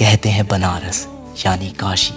कहते हैं बनारस यानी काशी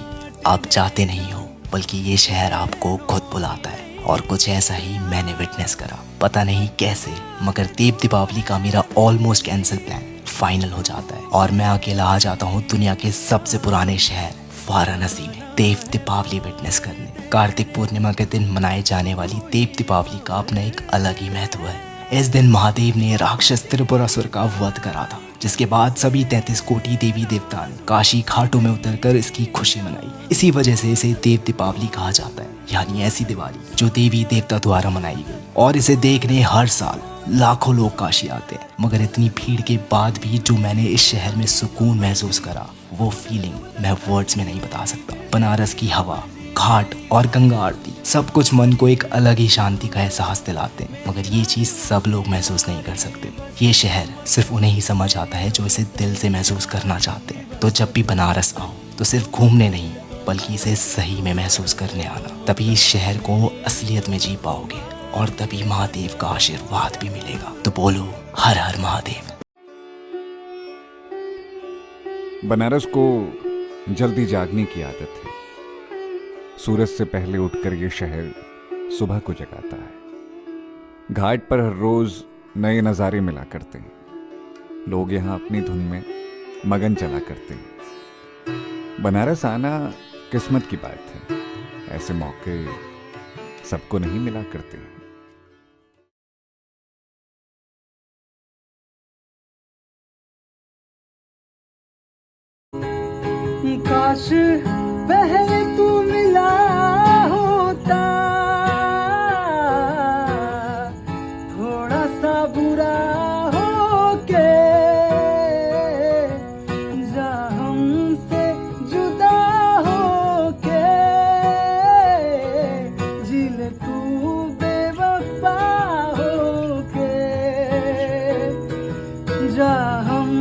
आप जाते नहीं हो, बल्कि ये शहर आपको खुद बुलाता है। और कुछ ऐसा ही मैंने विटनेस करा। पता नहीं कैसे, मगर देव दीपावली का मेरा ऑलमोस्ट कैंसिल प्लान फाइनल हो जाता है और मैं अकेला आ जाता हूँ दुनिया के सबसे पुराने शहर वाराणसी में देव दीपावली विटनेस करने। कार्तिक पूर्णिमा के दिन मनाए जाने वाली देव दीपावली का अपना एक अलग ही महत्व है। इस दिन महादेव ने राक्षस त्रिपुरासुर का वध करा था, जिसके बाद सभी 33 कोटि देवी देवता ने काशी घाटों में उतरकर इसकी खुशी मनाई। इसी वजह से इसे देव दीपावली कहा जाता है, यानी ऐसी दिवाली जो देवी देवता द्वारा मनाई गई। और इसे देखने हर साल लाखों लोग काशी आते हैं। मगर इतनी भीड़ के बाद भी जो मैंने इस शहर में सुकून महसूस करा, वो फीलिंग मैं वर्ड्स में नहीं बता सकता। बनारस की हवा, घाट और गंगा आरती सब कुछ मन को एक अलग ही शांति का एहसास दिलाते हैं, मगर ये चीज सब लोग महसूस नहीं कर सकते। ये शहर सिर्फ उन्हें ही समझ आता है जो इसे दिल से महसूस करना चाहते हैं। तो जब भी बनारस आओ तो सिर्फ घूमने नहीं, बल्कि इसे सही में महसूस करने आना। तभी इस शहर को असलियत में जी पाओगे और तभी महादेव का आशीर्वाद भी मिलेगा। तो बोलो हर हर महादेव। बनारस को जल्दी जागने की आदत है। सूरज से पहले उठकर ये शहर सुबह को जगाता है। घाट पर हर रोज नए नज़ारे मिला करते हैं। लोग यहाँ अपनी धुन में मगन चला करते हैं। बनारस आना किस्मत की बात है। ऐसे मौके सबको नहीं मिला करते हैं। काश पहले तू मिला होता, थोड़ा सा बुरा होके जा हमसे जुदा होके, जी ले तू बेवफा होके, जा हम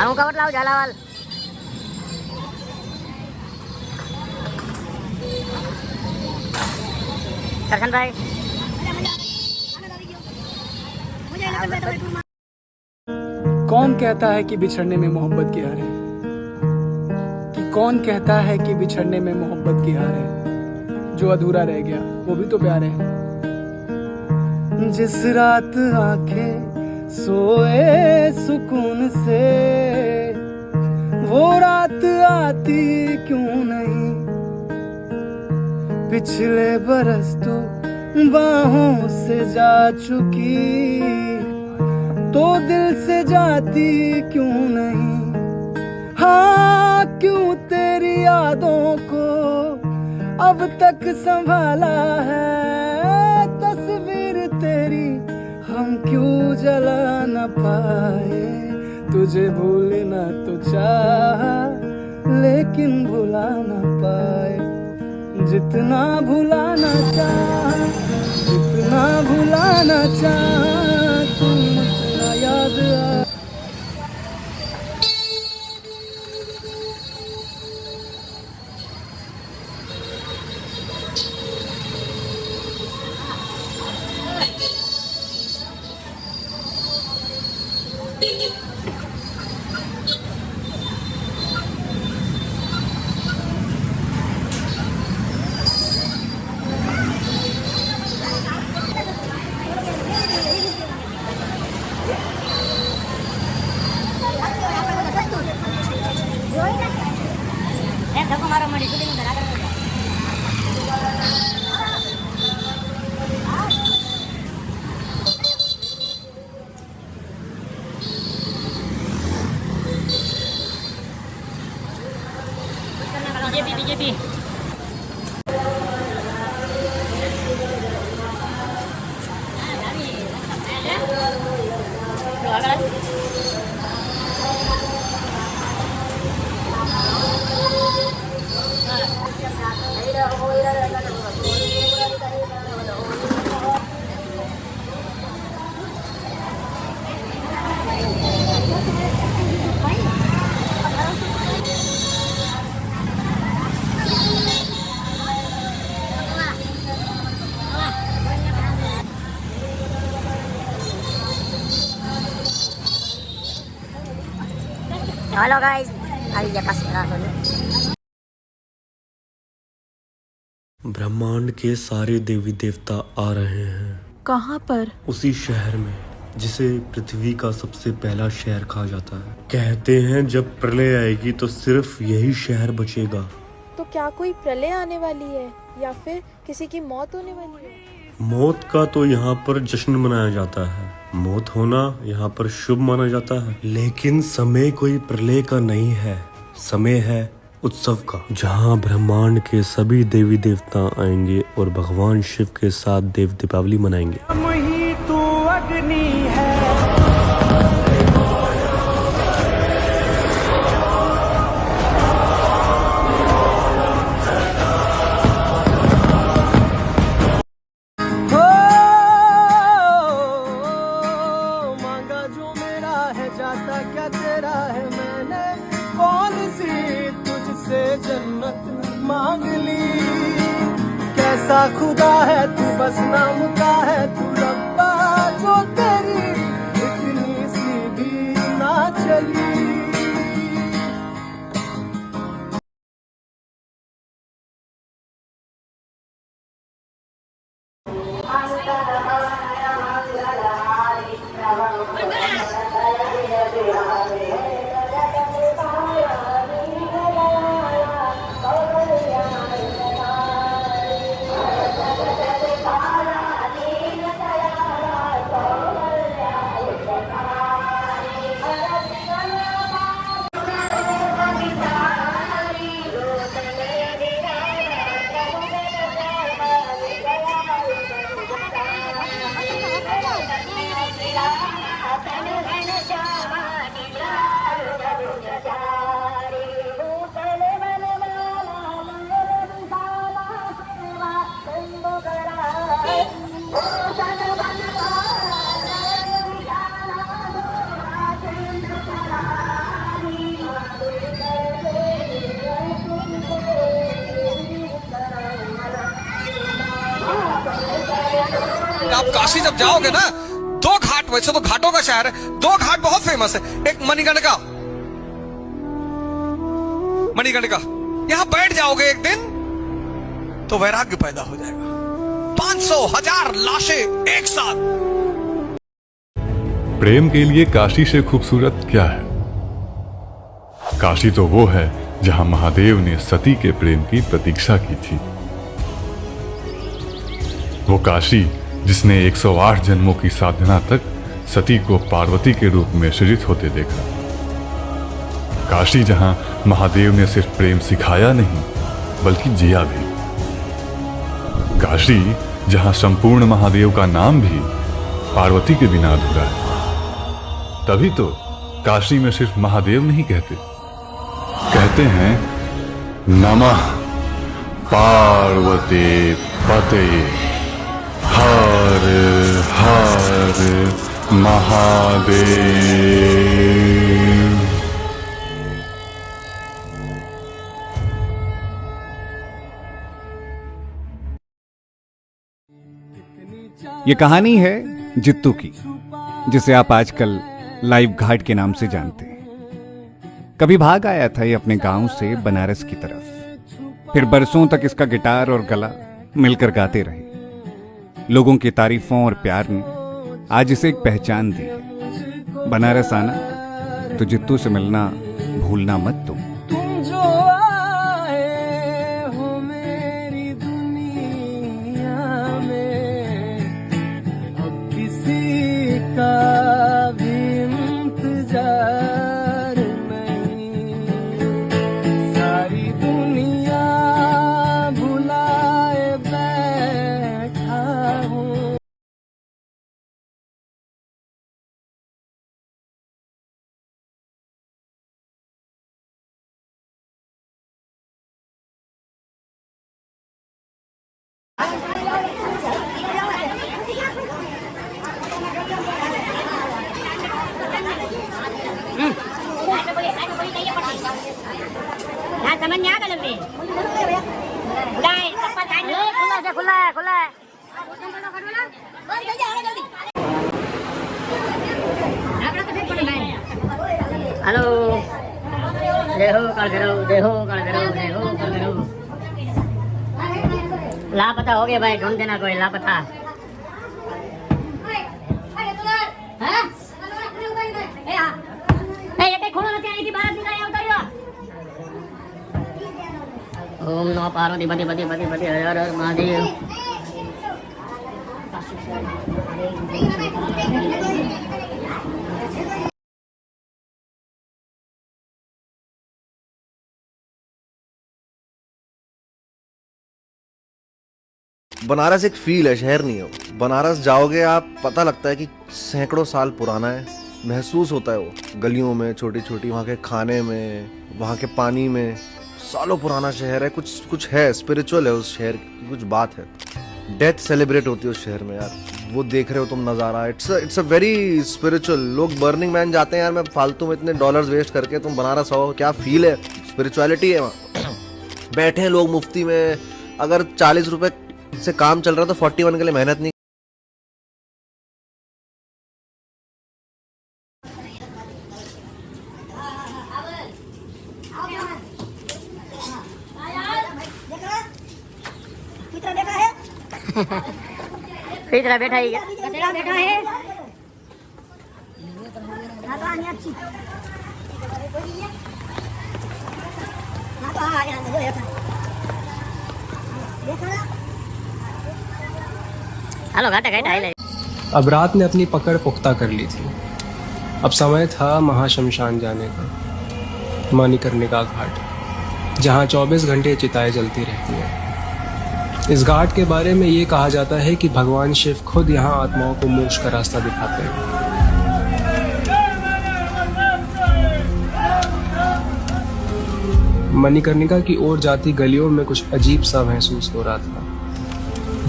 હું કવર લાવ ઝાલાવાલ કરશનભાઈ कौन कहता है कि बिछड़ने में मोहब्बत की हार है, कि कौन कहता है कि बिछड़ने में मोहब्बत की हार है। जो अधूरा रह गया वो भी तो प्यार है। जिस रात आंखें सोए सुकून से, वो रात आती क्यों नहीं। पिछले बरस तो बाहों से जा चुकी, तो दिल से जाती क्यों नहीं। हाँ क्यों तेरी यादों को अब तक संभाला है। तस्वीर तेरी हम क्यों जला न पाए। तुझे भूलना तो चाहा लेकिन भुला न पाए। जितना भुलाना चाहा, जितना भुलाना चाहा, तुम उतना याद आ। हेलो गाइस अभी ये कसरा सुनो ब्रह्मांड के सारे देवी देवता आ रहे हैं। कहाँ पर? उसी शहर में जिसे पृथ्वी का सबसे पहला शहर कहा जाता है। कहते हैं जब प्रलय आएगी तो सिर्फ यही शहर बचेगा। तो क्या कोई प्रलय आने वाली है या फिर किसी की मौत होने वाली है? मौत का तो यहाँ पर जश्न मनाया जाता है। मौत होना यहाँ पर शुभ माना जाता है। लेकिन समय कोई प्रलय का नहीं है, समय है उत्सव का, जहाँ ब्रह्मांड के सभी देवी देवता आएंगे और भगवान शिव के साथ देव दीपावली मनाएंगे। मांगा जो मेरा है जाता क्या तेरा है, मैंने कौन सी तुझसे जन्नत मांग ली। कैसा खुदा है तू बस नाम का है तू रब्बा, जो तेरी इतनी सी भी ना चली। आप काशी जब जाओगे ना, दो घाट, वैसे तो घाटों का शहर है, दो घाट बहुत फेमस है। एक मणिकर्णिका, मणिकर्णिका, यहां बैठ जाओगे एक दिन तो वैराग्य पैदा हो जाएगा। 500,000 लाशें एक साथ। प्रेम के लिए काशी से खूबसूरत क्या है? काशी तो वो है जहां महादेव ने सती के प्रेम की प्रतीक्षा की थी। वो काशी जिसने 108 जन्मों की साधना तक सती को पार्वती के रूप में सृजित होते देखा। काशी जहां महादेव ने सिर्फ प्रेम सिखाया नहीं बल्कि जिया भी। काशी जहां संपूर्ण महादेव का नाम भी पार्वती के बिना अधूरा है। तभी तो काशी में सिर्फ महादेव नहीं कहते, कहते हैं नमः पार्वती पते हर हर महादेव। ये कहानी है जित्तू की, जिसे आप आजकल लाइव घाट के नाम से जानते हैं। कभी भाग आया था ये अपने गांव से बनारस की तरफ। फिर बरसों तक इसका गिटार और गला मिलकर गाते रहे। लोगों की तारीफों और प्यार ने आज इसे एक पहचान दी है। बनारस आना तो जित्तू से मिलना भूलना मत तुम। तुम जो आए हो मेरी दुनिया में, अब किसी का भी इंतजार नहीं। सारी दुनिया भुलाए बैठा हूँ। यार समझ नहीं आ गलत में खुला है, चप्पल काट लो। खुला से खुला है, खुला है। हेलो लापता हो गया भाई, ढूंढ देना कोई लापता। ओम नमः पार्वती पति पति पति पति हर हर महादेव। बनारस एक फील है, शहर नहीं है। बनारस जाओगे आप, पता लगता है कि सैकड़ों साल पुराना है। महसूस होता है वो गलियों में, छोटी छोटी, वहाँ के खाने में, वहाँ के पानी में। सालों पुराना शहर है, कुछ है, स्पिरिचुअल है उस शहर की, कुछ बात है। डेथ सेलिब्रेट होती है उस शहर में यार, वो देख रहे हो तुम नज़ारा। It's a very spiritual. लोग बर्निंग मैन जाते हैं यार, मैं फालतू में इतने डॉलर्स वेस्ट करके, तुम बनारस आओ, क्या फील है, स्पिरिचुअलिटी है वहाँ। बैठे हैं लोग मुफ्ती में। अगर 40 रुपए से काम चल रहा है तो 41 के लिए मेहनत नहीं। इतना बैठा ही बैठा है। हेलो घाटा घाटा। अब रात ने अपनी पकड़ पुख्ता कर ली थी। अब समय था महाशमशान जाने का, मणिकर्णिका घाट, जहाँ 24 घंटे चिताएं जलती रहती हैं। इस घाट के बारे में ये कहा जाता है कि भगवान शिव खुद यहाँ आत्माओं को मोक्ष का रास्ता दिखाते हैं। मणिकर्णिका की ओर जाती गलियों में कुछ अजीब सा महसूस हो रहा था,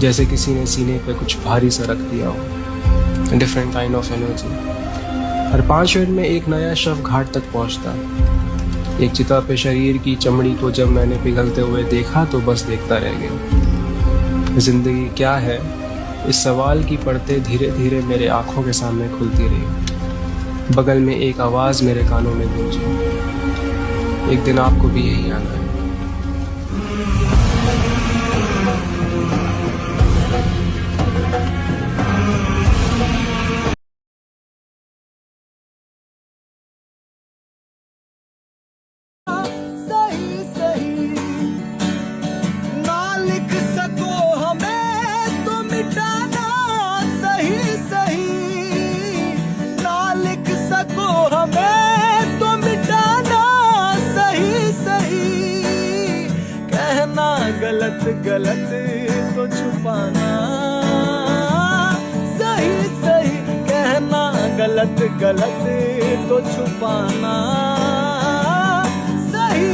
जैसे किसी ने सीने पे कुछ भारी सा रख दिया हो। Different kind of energy. Her 5 minute में एक नया शव घाट तक पहुंचता। एक चिता पे शरीर की चमड़ी को जब मैंने पिघलते हुए देखा तो बस देखता रह गया। जिंदगी क्या है, इस सवाल की पड़ते धीरे धीरे मेरे आंखों के सामने खुलती रही। बगल में एक आवाज मेरे कानों में गूंजी, एक दिन आपको भी यही आना है। गलत तो छुपाना सही सही, कहना गलत तो छुपाना सही।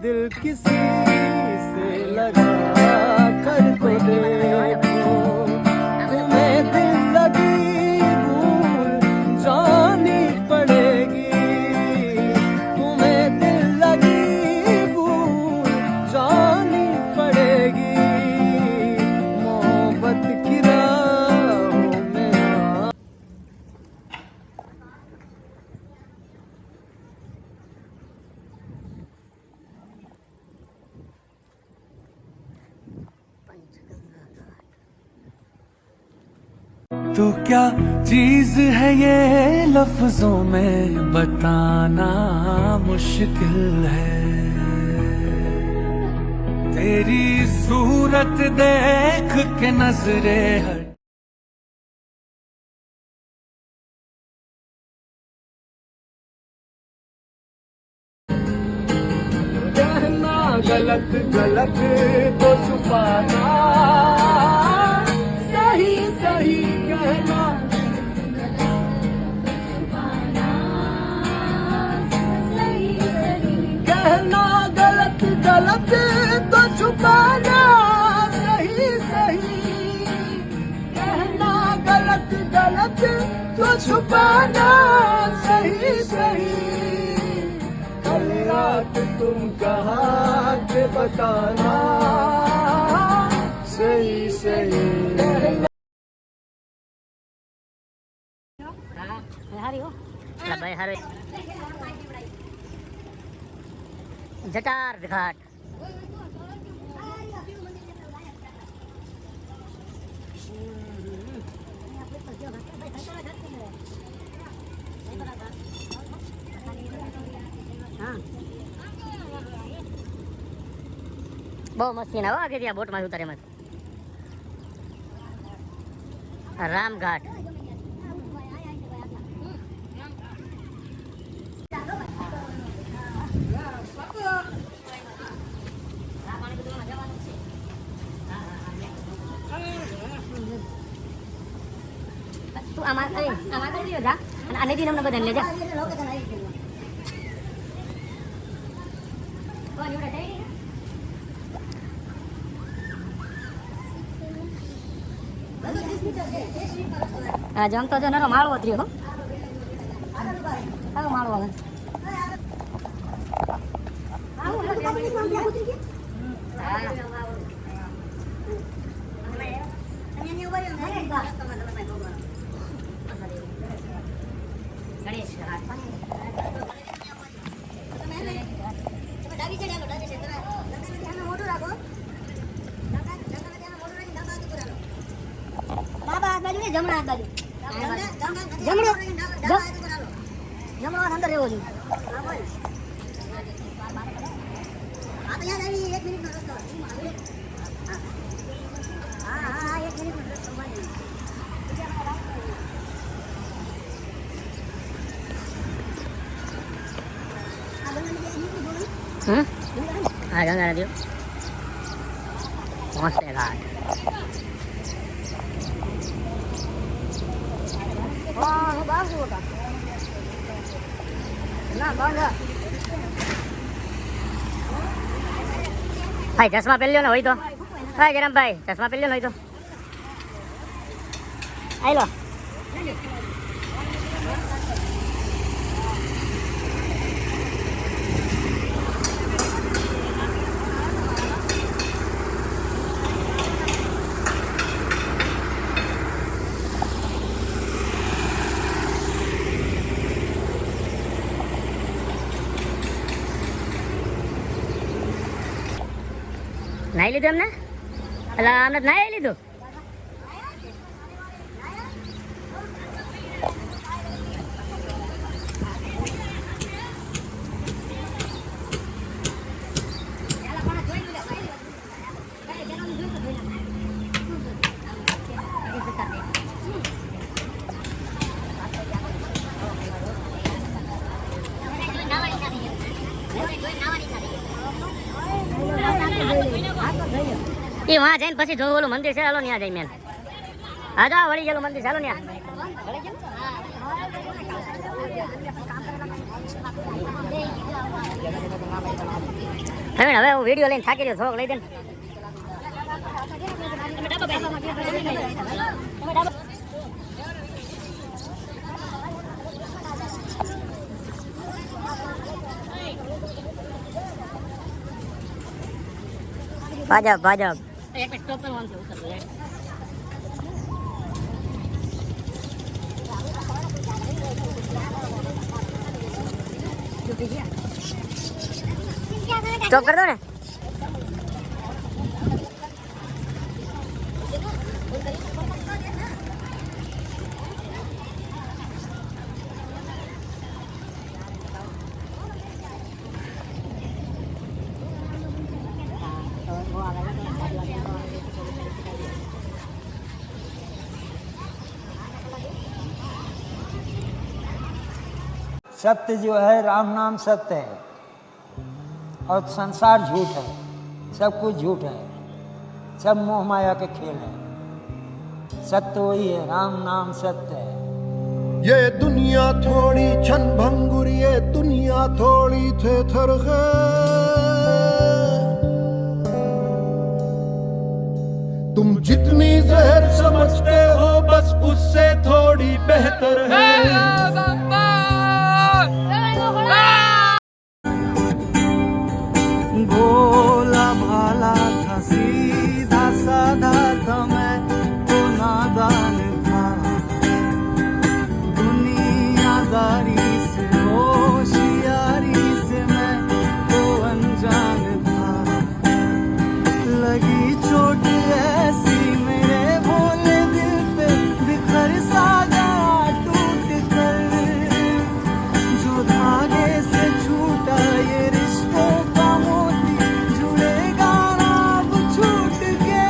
दिल किसी से लगा कर तो देखो, तुम्हें दिल लगी भूल जानी पड़ेगी। तुम्हें दिल लगी भूल जानी पड़ेगी। मोहब्बत की राहों में तो क्या चीज है ये लफ्जों में बताना मुश्किल है। तेरी सूरत देख के नजरे हट कहना गलत तो छुपाना सही सही, कहना छुपाना सही सही, कल रात तुम कहाँ थे बताना सही सही। हारी हो भाई हारे जटार घाट બહુ મસ્તી ના આગે ત્યાં બોટમાં ઉતારે મત રામઘાટ તું આમાં કરી લ્યો જા અને આને દી નમને બધાને લે જા હા જમતો જો નરો માળવો ત્રીયો હો માળવો જમણા હાથ બાજુ જમણો જમણો હાથ અંદર રહેવો જોઈએ હા ગંગા નદી પહોંચે ઘાટ ભાઈ ચશ્મા પહેર્યો ને હોય તો ભાઈ જરમભાઈ ચશ્મા પહેર્યો ને હોય તો આઈ લો નાઈ લીધું એમને એટલે આમને નાઈ લીધું એ વहाँ જઈને પછી જોવું ઓલું મંદિર છે ચાલો ત્યાં જઈ મેન હા જાઓ વળી ગયેલું મંદિર ચાલો ત્યાં હવે હું વિડીયો લઈને થાકી રહ્યો થોડોક લઈ દે ભાજપ ભાજપ એક સ્ટોપ પર વાંધો ઉતર स्टॉप कर दो ना सत्य जो है राम नाम सत्य है और संसार झूठ है, सब कुछ झूठ है, सब मोह माया के खेल है। सत्य वही है, राम नाम सत्य है। ये दुनिया थोड़ी छन भंगुर, ये दुनिया थोड़ी थे थर है। तुम जितनी जहर समझते हो बस उससे थोड़ी बेहतर है। भोला भाला था, सीधा साधा था, मैं तो नादान था। दुनियादारी से होशियारी से मैं तो अनजान था। लगी चोट ऐसी मेरे भोले दिल पे, बिखर सा गया टूट कर। जो धागे से छूटा ये रिश्तों का मोती, जुड़ेगा ना अब छूट के।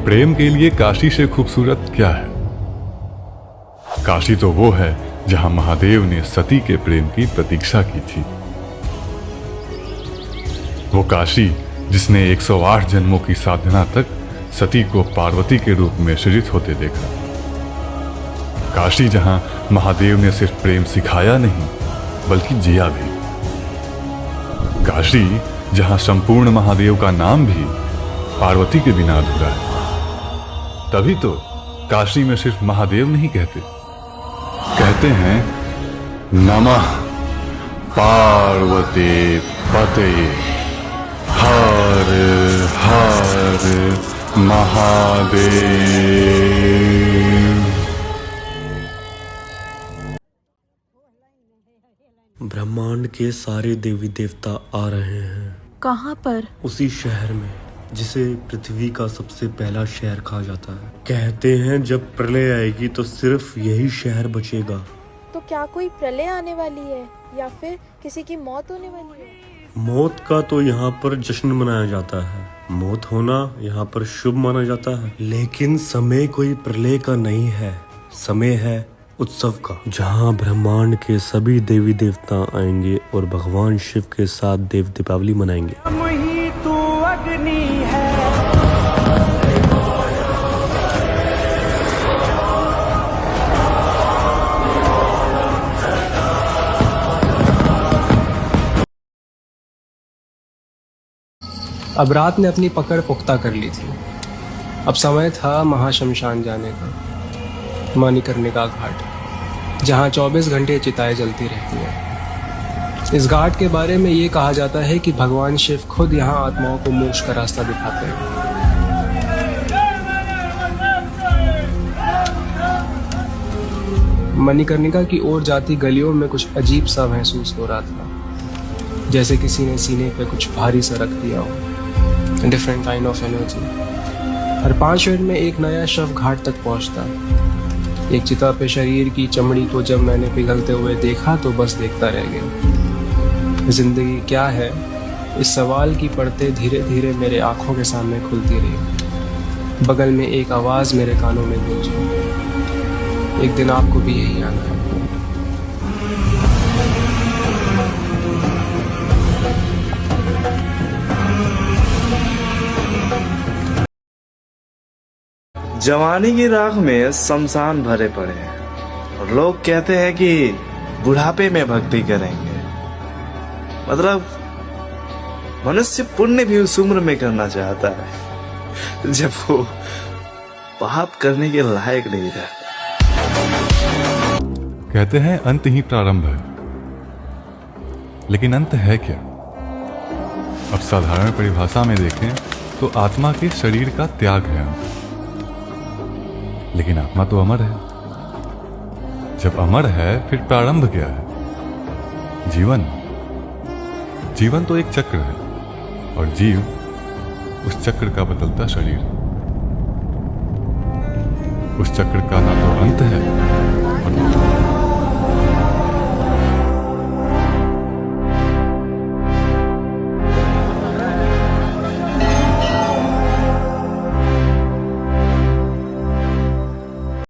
प्रेम के लिए काशी से खूबसूरत क्या है? काशी तो वो है जहां महादेव ने सती के प्रेम की प्रतीक्षा की थी। वो काशी जिसने 108 जन्मों की साधना तक सती को पार्वती के रूप में सृजित होते देखा। काशी जहां महादेव ने सिर्फ प्रेम सिखाया नहीं बल्कि जिया भी। काशी जहां संपूर्ण महादेव का नाम भी पार्वती के बिना अधूरा है। तभी तो काशी में सिर्फ महादेव नहीं कहते, कहते हैं नमः पार्वती पते हर हर महादेव। ब्रह्मांड के सारे देवी देवता आ रहे हैं। कहाँ पर? उसी शहर में जिसे पृथ्वी का सबसे पहला शहर कहा जाता है। कहते हैं जब प्रलय आएगी तो सिर्फ यही शहर बचेगा। तो क्या कोई प्रलय आने वाली है या फिर किसी की मौत होने वाली है? मौत का तो यहाँ पर जश्न मनाया जाता है। मौत होना यहाँ पर शुभ माना जाता है। लेकिन समय कोई प्रलय का नहीं है, समय है उत्सव का, जहाँ ब्रह्मांड के सभी देवी देवता आएंगे और भगवान शिव के साथ देव दीपावली मनाएंगे। ही तू अग्नि है। अब रात ने अपनी पकड़ पुख्ता कर ली थी। अब समय था महाशमशान जाने का, मणिकर्णिका घाट, जहाँ 24 घंटे चिताएं जलती रहती हैं। इस घाट के बारे में ये कहा जाता है कि भगवान शिव खुद यहाँ आत्माओं को मोक्ष का रास्ता दिखाते हैं। मणिकर्णिका की ओर जाती गलियों में कुछ अजीब सा महसूस हो रहा था, जैसे किसी ने सीने पे कुछ भारी सा रख दिया हो। Different kind of energy. Her 5 minute में एक नया शव घाट तक पहुंचता। एक चिता पे शरीर की चमड़ी को जब मैंने पिघलते हुए देखा तो बस देखता रह गया। जिंदगी क्या है, इस सवाल की पड़ते धीरे धीरे मेरे आंखों के सामने खुलती रही। बगल में एक आवाज मेरे कानों में गूंजी, एक दिन आपको भी यही आना है। जवानी की राख में शमशान भरे पड़े हैं और लोग कहते हैं कि बुढ़ापे में भक्ति करेंगे। मतलब मनुष्य पुण्य भी उस उम्र में करना चाहता है जब वो पाप करने के लायक नहीं रहता। कहते हैं अंत ही प्रारंभ है, लेकिन अंत है क्या? अब साधारण परिभाषा में देखें तो आत्मा के शरीर का त्याग है अंत। लेकिन आत्मा तो अमर है। जब अमर है फिर प्रारंभ क्या है? जीवन। जीवन तो एक चक्र है और जीव उस चक्र का बदलता शरीर। उस चक्र का ना तो अंत है